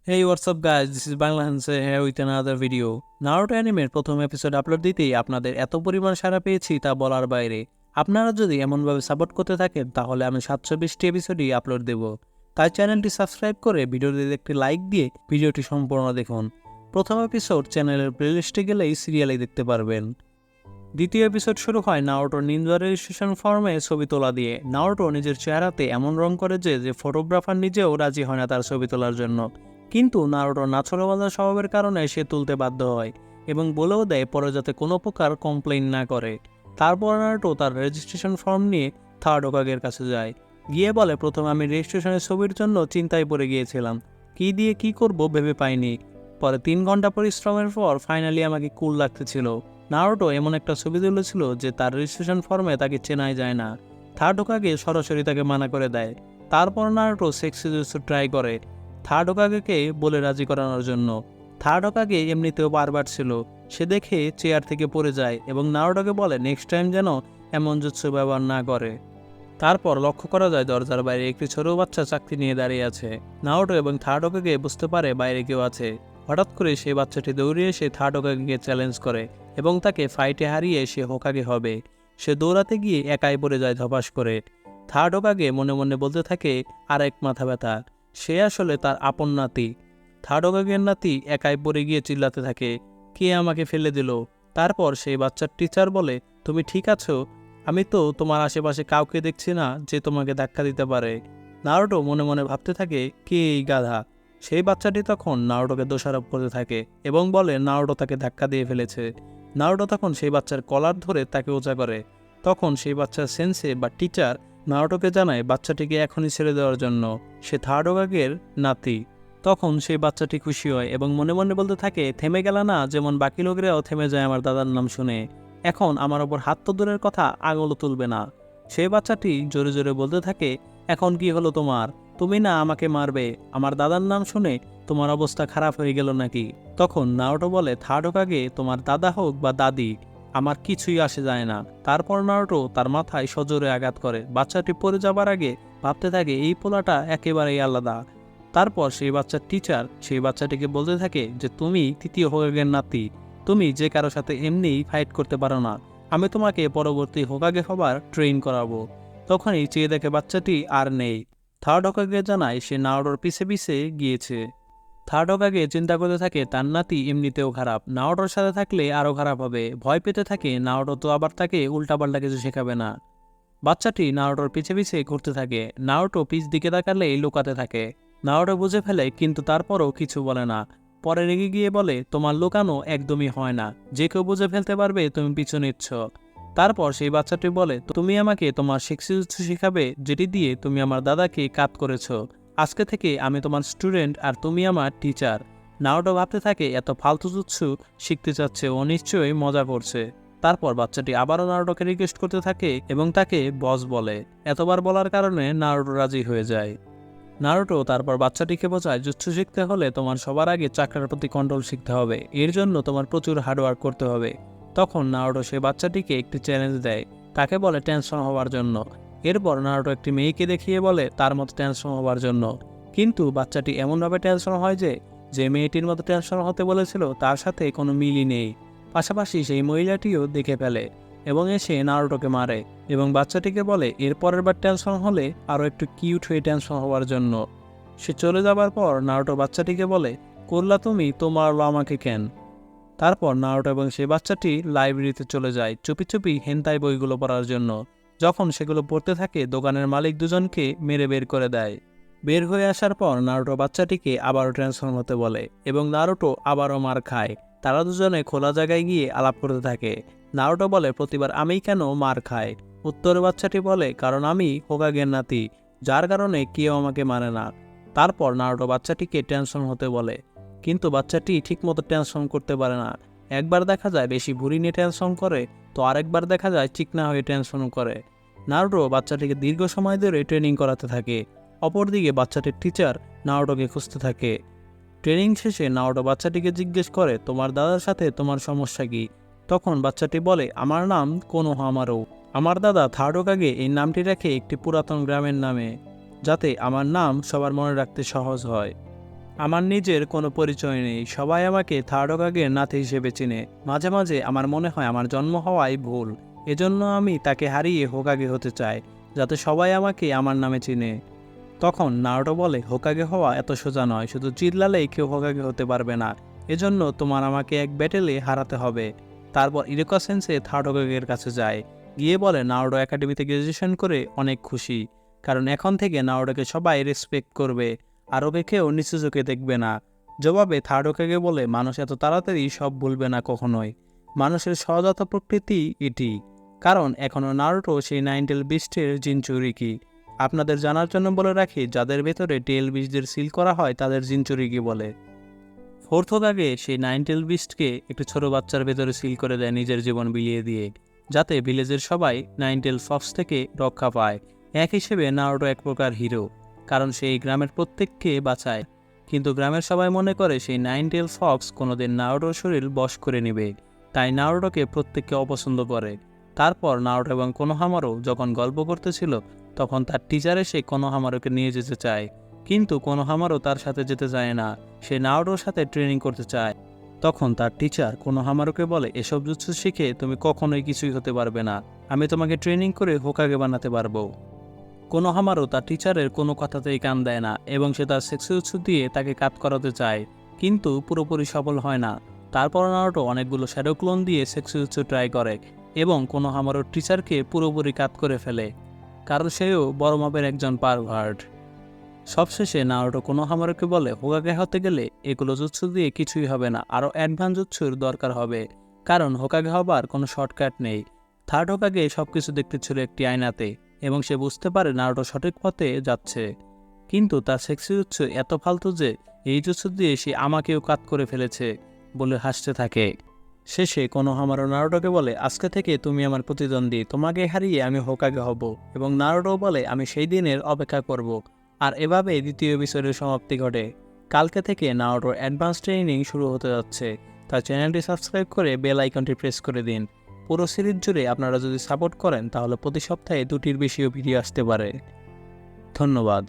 Hey, what's up guys? This is Bangla Hanse here with another video. Naruto অ্যানিমের প্রথম episode upload দিতেই আপনাদের এত পরিমাণ সাড়া পেয়েছি তা বলার বাইরে। আপনারা যদি এমনভাবে সাপোর্ট করতে থাকেন তাহলে আমি 720টি এপিসোডই আপলোড দেব। তাই চ্যানেলটি সাবস্ক্রাইব করে ভিডিওটিতে একটি লাইক দিয়ে ভিডিওটি সম্পূর্ণ দেখুন। প্রথম এপিসোড চ্যানেলের প্লেলিস্টে গেলেই সিরিয়ালে দেখতে পারবেন। দ্বিতীয় এপিসোড শুরু হয় নারুটোর নিনজা রেজিস্ট্রেশন ফর্মে ছবি তোলা দিয়ে। নারুটো নিজের চেহারাতে এমন রং করে যে ফটোগ্রাফার নিজেও রাজি হয় না তার ছবি তোলার জন্য। কিন্তু নারুটোর নাছোড়বান্দা স্বভাবের কারণে সে তুলতে বাধ্য হয় এবং বলেও দেয় পরে যাতে কোনো প্রকার কমপ্লেইন না করে। তারপর নারুটো তার রেজিস্ট্রেশন ফর্ম নিয়ে থার্ড হোকাগের কাছে যায়। গিয়ে বলে, প্রথমে আমি রেজিস্ট্রেশনের ছবির জন্য চিন্তায় পড়ে গিয়েছিলাম, কি দিয়ে কি করব ভেবে পাইনি। পরে 3 ঘন্টা পরিশ্রমের পর ফাইনালি আমাকে কুল লাগতেছিল। নারুটো এমন একটা ছবি তুলেছিল যে তার রেজিস্ট্রেশন ফর্মে তাকে চেনাই যায় না। থার্ড হোকাগে সরাসরি তাকে মানা করে দেয়। তারপর নারুটো সেক্সি জুজুৎসু ট্রাই করে থার্ড হোকাগেকে বলে রাজি করানোর জন্য। থার্ড হোকাগে এমনিতেও বারবার ছিল, সে দেখে চেয়ার থেকে পড়ে যায় এবং নারুটোকে বলে নেক্সট টাইম যেন এমন জুৎসু ব্যবহার না করে। তারপর লক্ষ্য করা যায় দরজার বাইরে একটি ছোট বাচ্চা চাকতি নিয়ে দাঁড়িয়ে আছে। নারুটো এবং থার্ড হোকাগে বুঝতে পারে বাইরে কেউ আছে। হঠাৎ করে সেই বাচ্চাটি দৌড়ে এসে থার্ড হোকাগেকে চ্যালেঞ্জ করে এবং তাকে ফাইটে হারিয়ে সে হোকাগে হবে। সে দৌড়াতে গিয়ে একাই পড়ে যায় ধপাস করে। থার্ড হোকাগে মনে মনে বলতে থাকে আরেক মাথা ব্যথা। সে আসলে তার আপন নাতি। থার্ড হোকাগের নাতি একাই পড়ে গিয়ে চিল্লাতে থাকে, কে আমাকে ফেলে দিল। তারপর সেই বাচ্চার টিচার বলে, তুমি ঠিক আছো? আমি তো তোমার আশেপাশে কাউকে দেখছি না যে তোমাকে ধাক্কা দিতে পারে। নারুটো মনে মনে ভাবতে থাকে, কে এই গাধা। সেই বাচ্চাটি তখন নারুটোকে দোষারোপ করতে থাকে এবং বলে নারুটো তাকে ধাক্কা দিয়ে ফেলেছে। নারুটো তখন সেই বাচ্চার কলার ধরে তাকে ওজা করে। তখন সেই বাচ্চার সেন্সে বা টিচার নারুটোকে জানায় বাচ্চাটিকে এখনই ছেড়ে দেওয়ার জন্য, সে থার্ড হোকাগের নাতি। তখন সেই বাচ্চাটি খুশি হয় এবং মনে মনে বলতে থাকে, থেমে গেল না যেমন বাকি লোকেরাও থেমে যায় আমার দাদার নাম শুনে। এখন আমার ওপর হাত তো দূরের কথা আঙুলও তুলবে না। সেই বাচ্চাটি জোরে জোরে বলতে থাকে, এখন কি হলো তোমার? তুমি না আমাকে মারবে, আমার দাদার নাম শুনে তোমার অবস্থা খারাপ হয়ে গেল নাকি? তখন নারুটো বলে, থার্ড হোকাগে তোমার দাদা হোক বা দাদি, আমার কিছুই আসে যায় না। তারপর নারুটো তার মাথায় সজোরে আঘাত করে। বাচ্চাটি পড়ে যাবার আগে ভাবতে থাকে এই পোলাটা একেবারেই আলাদা। তারপর সেই বাচ্চার টিচার সেই বাচ্চাটিকে বলতে থাকে যে তুমি তৃতীয় হোকাগের নাতি, তুমি যে কারো সাথে এমনিই ফাইট করতে পারো না, আমি তোমাকে পরবর্তী হোকাগে হবার ট্রেন করাবো। তখনই চেয়ে দেখে বাচ্চাটি আর নেই। থার্ড হোকাগে জানায় সে নারুটোর পিছে পিছে গিয়েছে। থার্ড হোকাগে চিন্তা করতে থাকে তার নাতি এমনিতেও খারাপ, নারুটোর সাথে থাকলে আরও খারাপ হবে। ভয় পেতে থাকে নারুটো তো আবার তাকে উল্টাপাল্টা কিছু শেখাবে না। বাচ্চাটি নারুটোর পিছে পিছে ঘুরতে থাকে। নারুটো পিছ দিকে তাকালেই লুকাতে থাকে। নারুটো বুঝে ফেলে কিন্তু তারপরও কিছু বলে না। পরে রেগে গিয়ে বলে, তোমার লুকানো একদমই হয় না, যে কেউ বুঝে ফেলতে পারবে তুমি পিছু নিচ্ছ। তারপর সেই বাচ্চাটি বলে, তুমি আমাকে তোমার শিক্ষা শিখাবে যেটি দিয়ে তুমি আমার দাদাকে কাত করেছো। আজকে থেকে আমি তোমার স্টুডেন্ট আর তুমি আমার টিচার। নারুটো ভাবতে থাকে এত ফালতু জুৎসু শিখতে চাচ্ছে, ও নিশ্চয়ই মজা করছে। তারপর বাচ্চাটি আবারও নারুটোকে রিকোয়েস্ট করতে থাকে এবং তাকে বস বলে। এতবার বলার কারণে নারুটো রাজি হয়ে যায়। নারুটো তারপর বাচ্চাটিকে বোঝায় জুৎসু শিখতে হলে তোমার সবার আগে চাকরার প্রতি কন্ট্রোল শিখতে হবে, এর জন্য তোমার প্রচুর হার্ডওয়ার্ক করতে হবে। তখন নারুটো সেই বাচ্চাটিকে একটি চ্যালেঞ্জ দেয়, তাকে বলে ট্রান্সফর্ম হওয়ার জন্য। এরপর নারুটো একটি মেয়েকে দেখিয়ে বলে তার মতো ট্রান্সফর্ম হওয়ার জন্য। কিন্তু বাচ্চাটি এমনভাবে ট্রান্সফর্ম হয় যে মেয়েটির মতো ট্রান্সফর্ম হতে বলেছিল তার সাথে কোনো মিলই নেই। পাশাপাশি সেই মহিলাটিও দেখে ফেলে এবং এসে নারুটোকে মারে এবং বাচ্চাটিকে বলে এর পরের বার ট্রান্সফর্ম হলে আরও একটু কিউট হয়ে ট্রান্সফর্ম হওয়ার জন্য। সে চলে যাবার পর নারুটো বাচ্চাটিকে বলে, করলা তুমি, তোমার আমাকে কেন? তারপর নারুটো এবং সেই বাচ্চাটি লাইব্রেরিতে চলে যায় চুপি চুপি হেনতাই বইগুলো পড়ার জন্য। যখন সেগুলো পড়তে থাকে দোকানের মালিক দুজনকে মেরে বের করে দেয়। বের হয়ে আসার পর নারুটো বাচ্চাটিকে আবারও ট্রান্সফর্ম হতে বলে এবং নারুটো আবারও মার খায়। তারা দুজনে খোলা জায়গায় গিয়ে আলাপ করতে থাকে। নারুটো বলে, প্রতিবার আমিই কেন মার খাই? উত্তরে বাচ্চাটি বলে, কারণ আমি হোকাগের নাতি, যার কারণে কেউ আমাকে মানে না। তারপর নারুটো বাচ্চাটিকে ট্রান্সফর্ম হতে বলে, কিন্তু বাচ্চাটি ঠিকমতো ট্রান্সফর্ম করতে পারে না। একবার দেখা যায় বেশি ভুঁড়ি নিয়ে ট্রান্সফর্ম করে, তো আরেকবার দেখা যায় চিকনা হয়ে ট্রান্সফর্ম করে। নারুটো বাচ্চাটিকে দীর্ঘ সময় ধরে ট্রেনিং করাতে থাকে। অপরদিকে বাচ্চাটির টিচার নারুটোকে খুঁজতে থাকে। ট্রেনিং শেষে নারুটো বাচ্চাটিকে জিজ্ঞেস করে, তোমার দাদার সাথে তোমার সমস্যা কি? তখন বাচ্চাটি বলে, আমার নাম কোনোহামারু। আমার দাদা থার্ড হোকাগে এই নামটি রাখে একটি পুরাতন গ্রামের নামে, যাতে আমার নাম সবার মনে রাখতে সহজ হয়। আমার নিজের কোনো পরিচয় নেই, সবাই আমাকে থার্ড হোকাগের নাতি হিসেবে চিনে। মাঝে মাঝে আমার মনে হয় আমার জন্ম হওয়াই ভুল, এজন্য আমি তাকে হারিয়ে হোকাগে হতে চাই, যাতে সবাই আমাকে আমার নামে চিনে। তখন নারুটো বলে, হোকাগে হওয়া এত সোজা নয়, শুধু চিল্লালেই কেউ হোকাগে হতে পারবে না, এজন্য তোমার আমাকে এক ব্যাটেলে হারাতে হবে। তারপর ইরুকা সেন্সে থার্ড হোকাগের কাছে যায়, গিয়ে বলে নারুটো একাডেমিতে গ্র্যাজুয়েশন করে অনেক খুশি, কারণ এখন থেকে নারুটোকে সবাই রেসপেক্ট করবে, আর ওকে কেউ নিচু চোখে দেখবে না। জবাবে থার্ড হোকাগে বলে, মানুষ এত তাড়াতাড়ি সব ভুলবে না কখনোই, মানুষের সহজাত প্রকৃতি এটি, কারণ এখনও নারুটো সেই নাইনটেল বিস্টের জিনচুরিকি। আপনাদের জানার জন্য বলে রাখি, যাদের ভেতরে টেল বিস্টদের সিল করা হয় তাদের জিনচুরিকি বলে। ফোর্থ হোকাগে সেই নাইনটেল বিস্টকে একটি ছোট বাচ্চার ভেতরে সিল করে দেয় নিজের জীবন বিলিয়ে দিয়ে, যাতে ভিলেজের সবাই নাইনটেল ফক্স থেকে রক্ষা পায়। এক হিসেবে নারুটো এক প্রকার হিরো, কারণ সেই গ্রামের প্রত্যেককে বাঁচায়। কিন্তু গ্রামের সবাই মনে করে সেই নাইনটেল ফক্স কোনোদিন নারুটোর শরীর বশ করে নেবে, তাই নারুটোকে প্রত্যেককে অপছন্দ করে। তারপর নারুটো এবং কোনোহামারু যখন গল্প করতেছিল, তখন তার টিচার এসে কোনোহামারুকে নিয়ে যেতে চায়, কিন্তু কোনোহামারু তার সাথে যেতে চায় না, সে নারুটোর সাথে ট্রেনিং করতে চায়। তখন তার টিচার কোনোহামারুকে বলে, এসব জুৎসু শিখে তুমি কখনোই কিছুই হতে পারবে না, আমি তোমাকে ট্রেনিং করে হোকাগে বানাতে পারবো। কোনোহামারু তার টিচারের কোনো কথাতেই কান দেয় না, এবং সে তার সেক্সুজুৎসু দিয়ে তাকে কাট করাতে চায়, কিন্তু পুরোপুরি সফল হয় না। তারপর নারুটো অনেকগুলো শ্যাডো ক্লোন দিয়ে সেক্সুজুৎসু ট্রাই করে, এবং কোনোহামারুর টিচারকে পুরোপুরি কাট করে ফেলে, কারণ সেও বড় মাপের একজন পারভার্ট। সবশেষে নারুটো কোনোহামারুকে বলে, হোকাগে হতে গেলে এগুলো জুৎসু দিয়ে কিছুই হবে না, আরও অ্যাডভান্স জুৎসুর দরকার হবে, কারণ হোকাগে হবার কোনো শর্টকাট নেই। থার্ড হোকাগে সবকিছু দেখতে ছিল একটি আয়নাতে, এবং সে বুঝতে পারে নারুটো সঠিক পথে যাচ্ছে, কিন্তু তার সেক্সি জুৎসু এত ফালতু যে এই জুৎসু দিয়ে সে আমাকেও কাট করে ফেলেছে বলে হাসতে থাকে। শেষে কোনোহামারু নারুটোকে বলে, আজকে থেকে তুমি আমার প্রতিদ্বন্দ্বী, তোমাকে হারিয়ে আমি হোকাগে হব। এবং নারুটো বলে, আমি সেই দিনের অপেক্ষা করব। আর এভাবে দ্বিতীয় এপিসোডের সমাপ্তি ঘটে। কালকে থেকে নারুটোর অ্যাডভান্স ট্রেনিং শুরু হতে যাচ্ছে, তার চ্যানেলটি সাবস্ক্রাইব করে বেল আইকনটি প্রেস করে দিন। পুরো সিরিজ জুড়ে আপনারা যদি সাপোর্ট করেন, তাহলে প্রতি সপ্তাহে 2টির বেশিও ভিডিও আসতে পারে। ধন্যবাদ।